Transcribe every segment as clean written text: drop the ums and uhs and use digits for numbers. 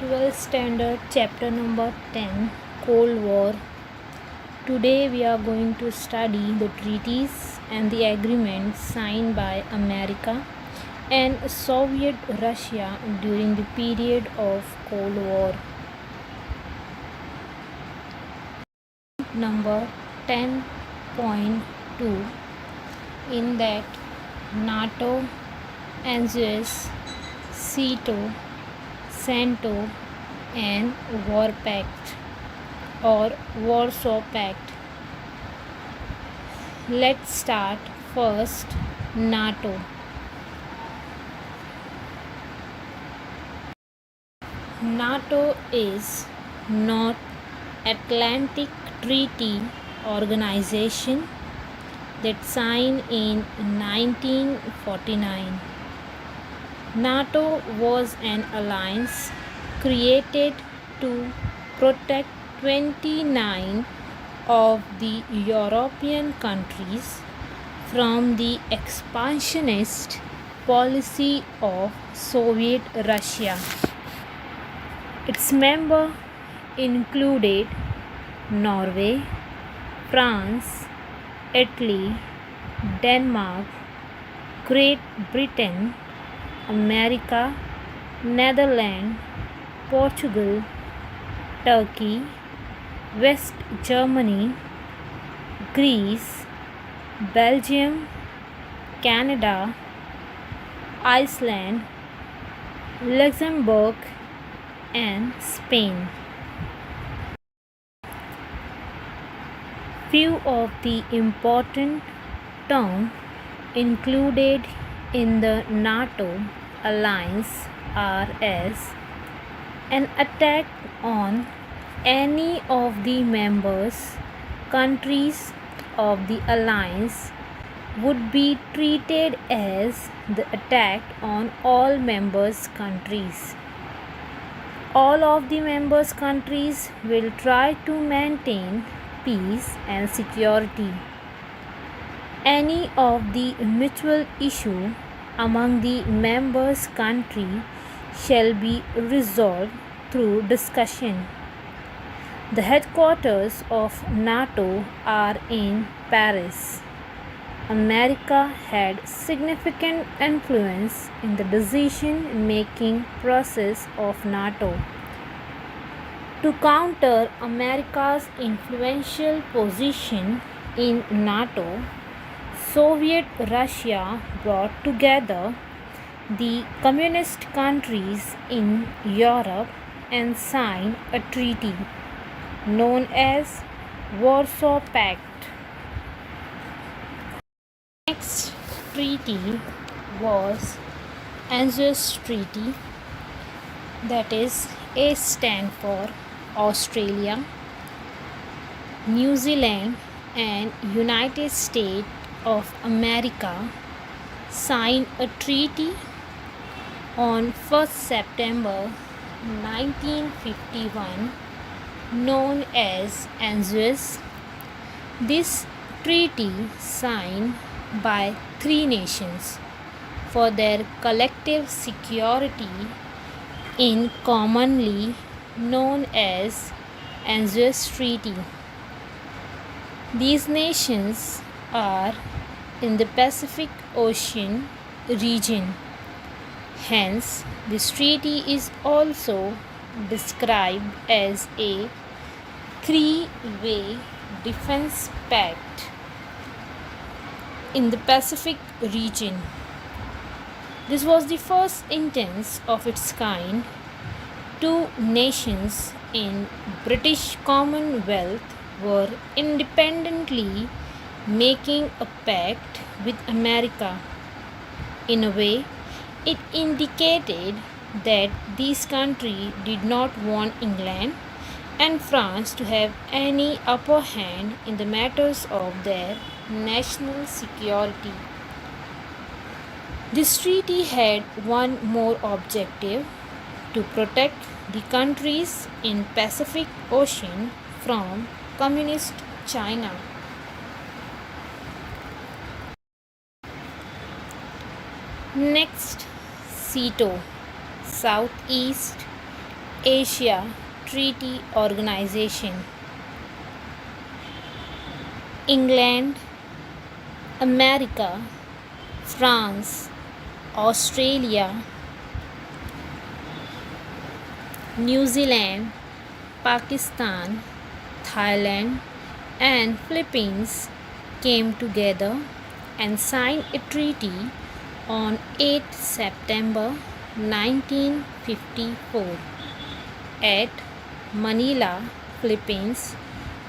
12th Standard, Chapter number 10, Cold War. Today we are going to study the treaties and the agreements signed by America and Soviet Russia during the period of Cold War. Number 10.2. In that, NATO, ANZUS, SEATO, CENTO and War Pact or Warsaw Pact. Let's start first NATO. NATO is North Atlantic Treaty Organization that signed in 1949. NATO was an alliance created to protect 29 of the European countries from the expansionist policy of Soviet Russia. Its members included Norway, France, Italy, Denmark, Great Britain, America, Netherlands, Portugal, Turkey, West Germany, Greece, Belgium, Canada, Iceland, Luxembourg, and Spain. Few of the important terms included in the NATO alliance are as an attack on any of the members countries of the alliance would be treated as the attack on all members countries. All of the members countries will try to maintain peace and security. Any of the mutual issue among the members country shall be resolved through discussion. The headquarters of NATO are in Paris. America had significant influence in the decision-making process of NATO. To counter America's influential position in NATO, Soviet Russia brought together the communist countries in Europe and signed a treaty known as Warsaw Pact. Next treaty was ANZUS Treaty, that is A stand for Australia, New Zealand and United States of America signed a treaty on 1st September 1951 known as ANZUS. This treaty signed by three nations for their collective security in commonly known as ANZUS Treaty. These nations are in the Pacific Ocean region. Hence, this treaty is also described as a three-way defense pact in the Pacific region. This was the first instance of its kind. Two nations in British Commonwealth were independently making a pact with America. In a way, it indicated that these countries did not want England and France to have any upper hand in the matters of their national security. This treaty had one more objective: to protect the countries in Pacific Ocean from communist China. Next, SEATO, Southeast Asia Treaty Organization. England, America, France, Australia, New Zealand, Pakistan, Thailand, and Philippines came together and signed a treaty on 8 September 1954 at Manila, Philippines,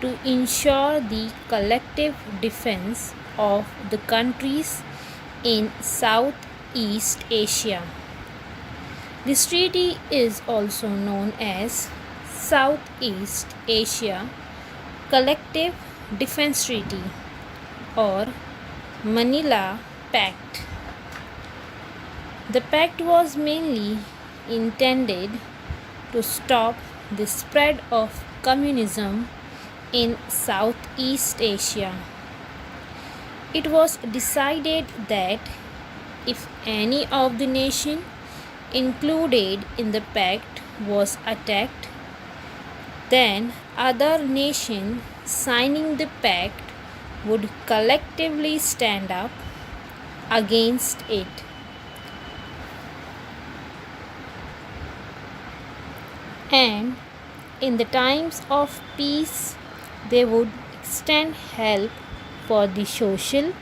to ensure the collective defense of the countries in Southeast Asia. This treaty is also known as Southeast Asia Collective Defense Treaty or Manila Pact. The pact was mainly intended to stop the spread of communism in Southeast Asia. It was decided that if any of the nations included in the pact was attacked, then other nations signing the pact would collectively stand up against it. And in the times of peace, they would extend help for the social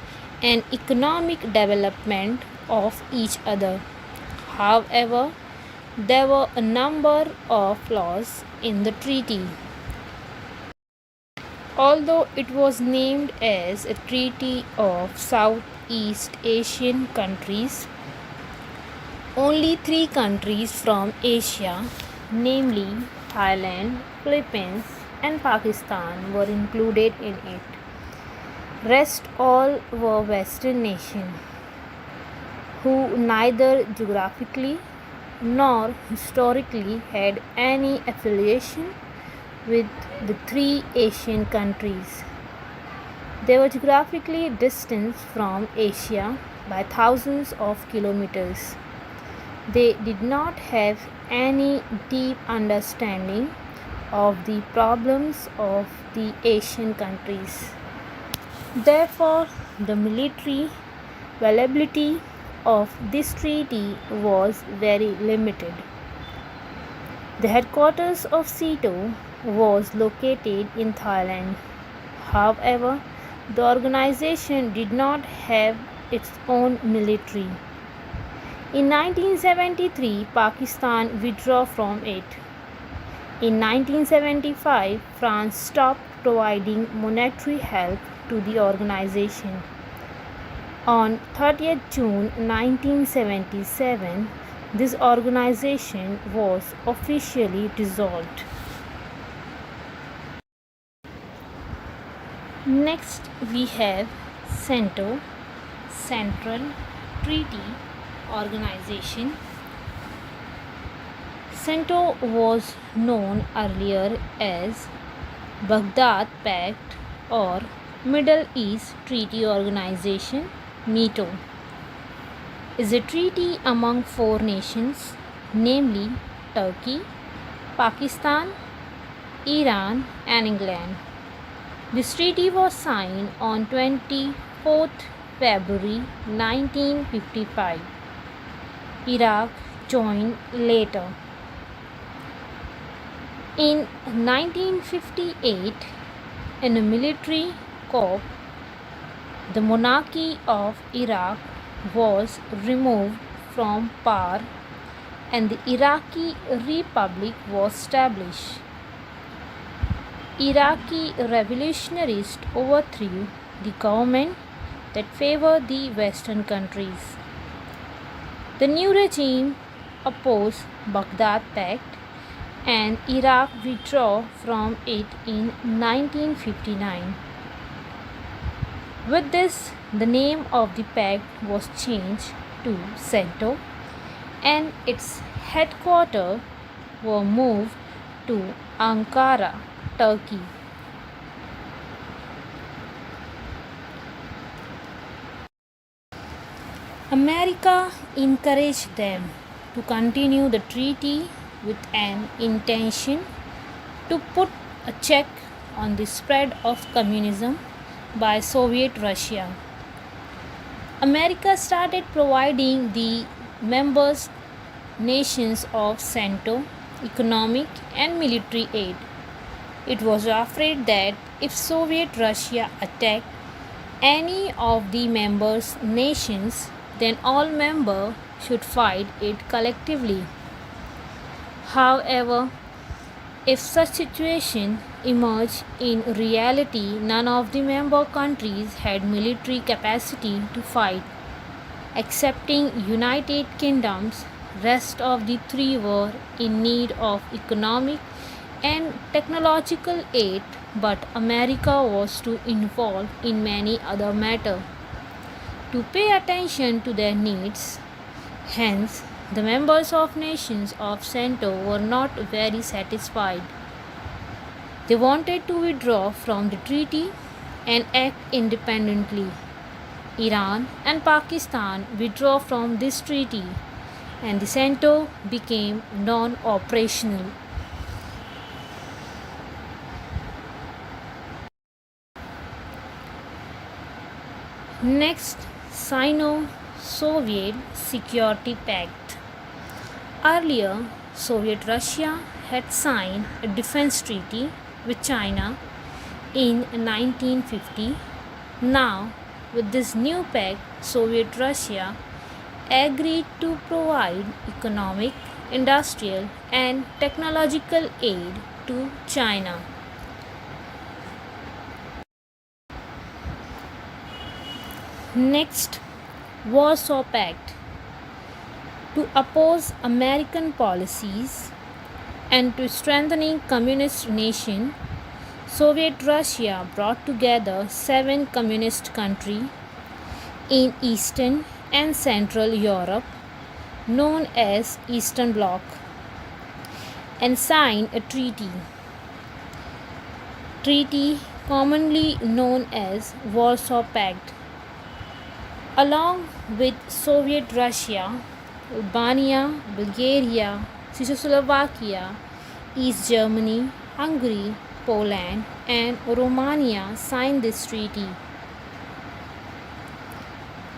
and economic development of each other. However, there were a number of flaws in the treaty. Although it was named as a Treaty of Southeast Asian countries, only 3 countries from Asia, namely Thailand, Philippines, and Pakistan, were included in it. Rest all were Western nations who neither geographically nor historically had any affiliation with the 3 Asian countries. They were geographically distant from Asia by thousands of kilometers. They did not have any deep understanding of the problems of the Asian countries. Therefore, the military availability of this treaty was very limited. The headquarters of SEATO was located in Thailand. However, the organization did not have its own military. In 1973, Pakistan withdrew from it. In 1975, France stopped providing monetary help to the organization. On 30th June 1977, this organization was officially dissolved. Next, we have CENTO, Central Treaty Organization. CENTO was known earlier as Baghdad Pact or Middle East Treaty Organization, MITO, is a treaty among 4 nations, namely Turkey, Pakistan, Iran, and England. This treaty was signed on 24th February 1955. Iraq joined later. In 1958, in a military coup, the monarchy of Iraq was removed from power and the Iraqi Republic was established. Iraqi revolutionists overthrew the government that favored the Western countries. The new regime opposed Baghdad Pact and Iraq withdrew from it in 1959. With this, the name of the pact was changed to CENTO and its headquarters were moved to Ankara, Turkey. America encouraged them to continue the treaty with an intention to put a check on the spread of communism by Soviet Russia. America started providing the members nations of CENTO economic and military aid. It was afraid that if Soviet Russia attacked any of the members nations, then all members should fight it collectively. However, if such situation emerged, in reality none of the member countries had military capacity to fight. Excepting United Kingdom's, rest of the three were in need of economic and technological aid, but America was too involved in many other matters to pay attention to their needs. Hence, the members of nations of CENTO were not very satisfied. They wanted to withdraw from the treaty and act independently. Iran and Pakistan withdrew from this treaty and the CENTO became non-operational. Next, Sino-Soviet Security Pact. Earlier, Soviet Russia had signed a defense treaty with China in 1950. Now, with this new pact, Soviet Russia agreed to provide economic, industrial, and technological aid to China. Next, Warsaw Pact. To oppose American policies and to strengthening communist nation, Soviet Russia brought together 7 communist countries in Eastern and Central Europe, known as Eastern Bloc, and signed a treaty commonly known as Warsaw Pact. Along with Soviet Russia, Albania, Bulgaria, Czechoslovakia, East Germany, Hungary, Poland, and Romania signed this treaty.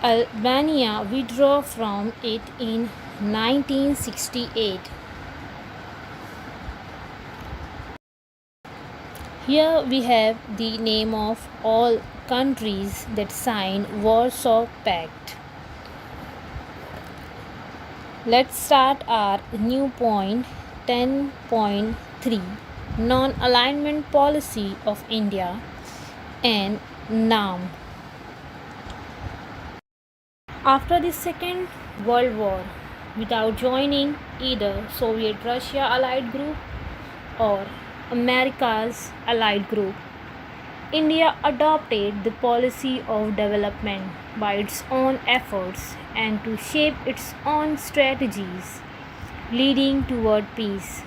Albania withdrew from it in 1968. Here we have the name of all countries that signed Warsaw Pact. Let's start our new point 10.3, Non-Alignment Policy of India and NAM. After the Second World War, without joining either Soviet Russia Allied Group or America's Allied Group, India adopted the policy of development by its own efforts and to shape its own strategies, leading toward peace.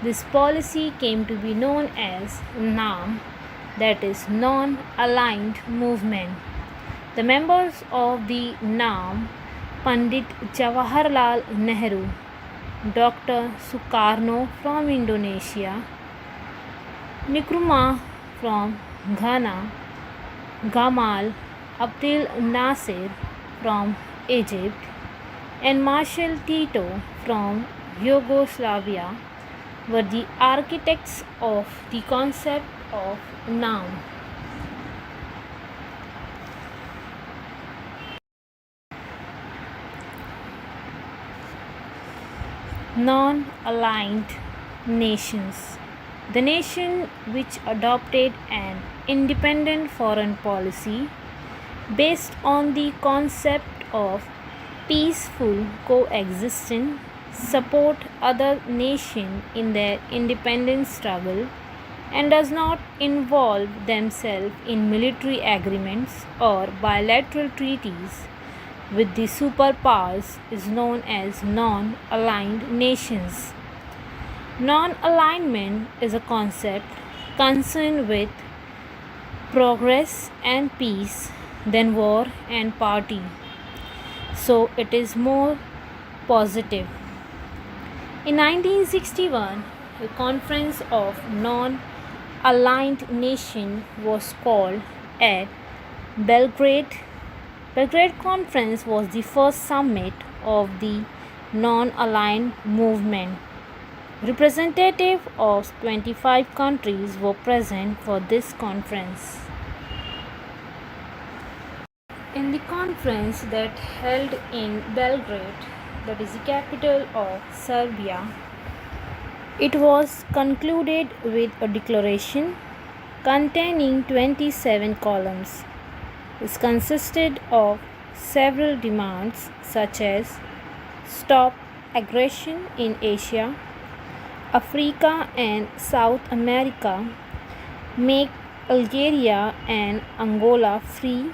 This policy came to be known as NAM, that is, Non-Aligned Movement. The members of the NAM, Pandit Jawaharlal Nehru, Dr. Sukarno from Indonesia, Nkrumah from Ghana, Gamal Abdel Nasser from Egypt, and Marshal Tito from Yugoslavia were the architects of the concept of NAM. Non-aligned nations. The nation which adopted an independent foreign policy based on the concept of peaceful coexistence support other nations in their independence struggle and does not involve themselves in military agreements or bilateral treaties with the superpowers is known as non-aligned nations. Non-alignment is a concept concerned with progress and peace than war and party, so it is more positive. In 1961, a conference of non-aligned nations was called at Belgrade. Belgrade Conference was the first summit of the non-aligned movement. Representatives of 25 countries were present for this conference. In the conference that held in Belgrade, that is the capital of Serbia, it was concluded with a declaration containing 27 columns. This consisted of several demands such as stop aggression in Asia, Africa and South America, make Algeria and Angola free,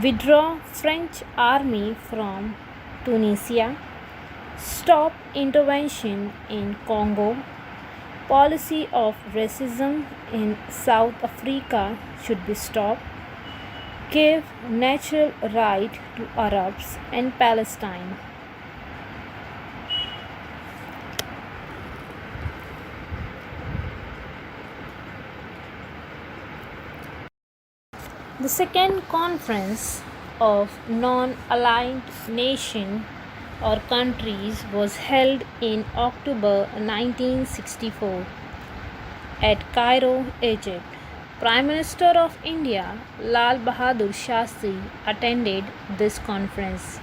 withdraw French army from Tunisia, stop intervention in Congo, policy of racism in South Africa should be stopped, give natural right to Arabs and Palestine. The second conference of non-aligned nations or countries was held in October 1964 at Cairo, Egypt. Prime Minister of India Lal Bahadur Shastri attended this conference.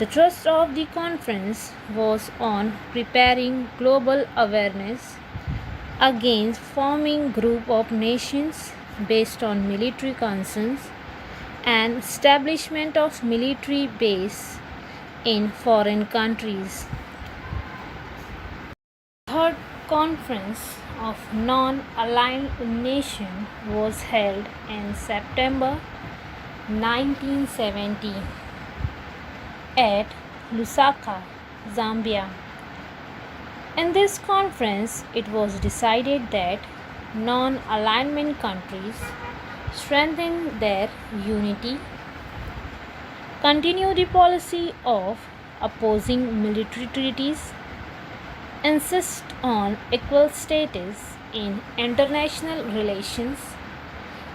The thrust of the conference was on preparing global awareness against forming group of nations based on military concerns and establishment of military base in foreign countries. The third conference of non-aligned nations was held in September 1970 at Lusaka, Zambia. In this conference, it was decided that non-alignment countries strengthen their unity, continue the policy of opposing military treaties, insist on equal status in international relations,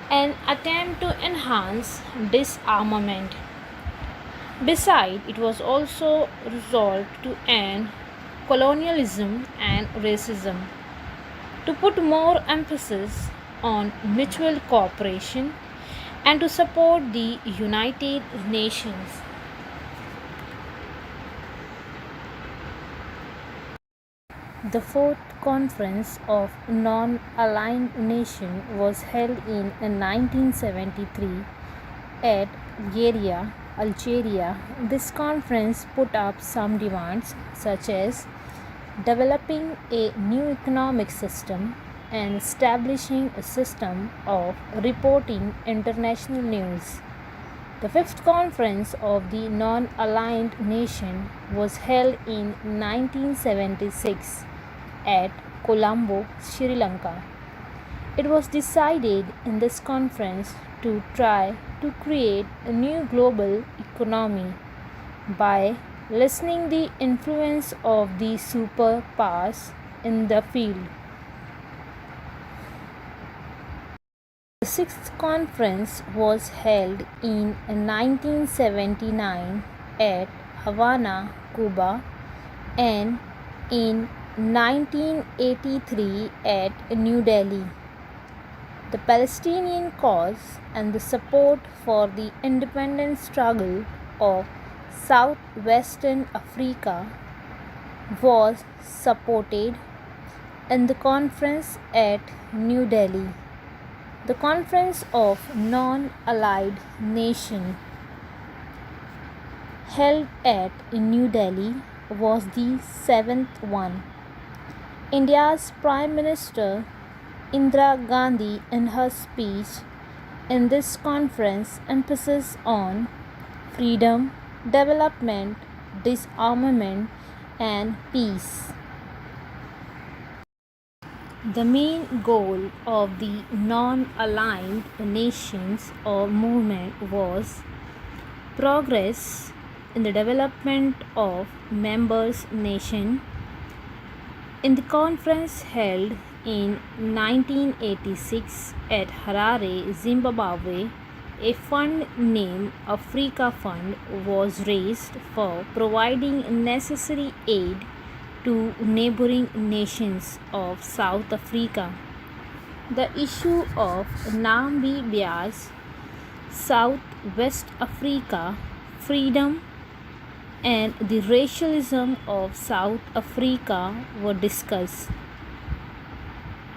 and attempt to enhance disarmament. Besides, it was also resolved to end colonialism and racism, to put more emphasis on mutual cooperation, and to support the United Nations. The fourth conference of non-aligned nations was held in 1973 at Algeria. This conference put up some demands such as developing a new economic system and establishing a system of reporting international news. The fifth conference of the non-aligned nation was held in 1976 at Colombo, Sri Lanka. It was decided in this conference to try to create a new global economy by lessening the influence of the superpowers in the field. The sixth conference was held in 1979 at Havana, Cuba, and in 1983 at New Delhi. The Palestinian cause and the support for the independence struggle of Southwestern Africa was supported in the conference at New Delhi. The Conference of Non-Allied Nations held at New Delhi was the seventh one. India's Prime Minister Indira Gandhi in her speech in this conference emphasis on freedom, development, disarmament and peace. The main goal of the non-aligned nations or movement was progress in the development of members' nations In the conference held in 1986 at Harare, Zimbabwe, a fund named Africa Fund was raised for providing necessary aid to neighboring nations of South Africa. The issue of Namibia's Southwest Africa freedom and the racialism of South Africa were discussed.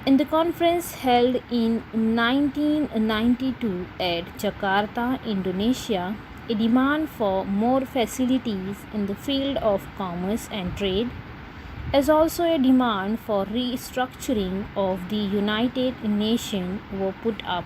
In the conference held in 1992 at Jakarta, Indonesia, a demand for more facilities in the field of commerce and trade, as also a demand for restructuring of the United Nations, were put up.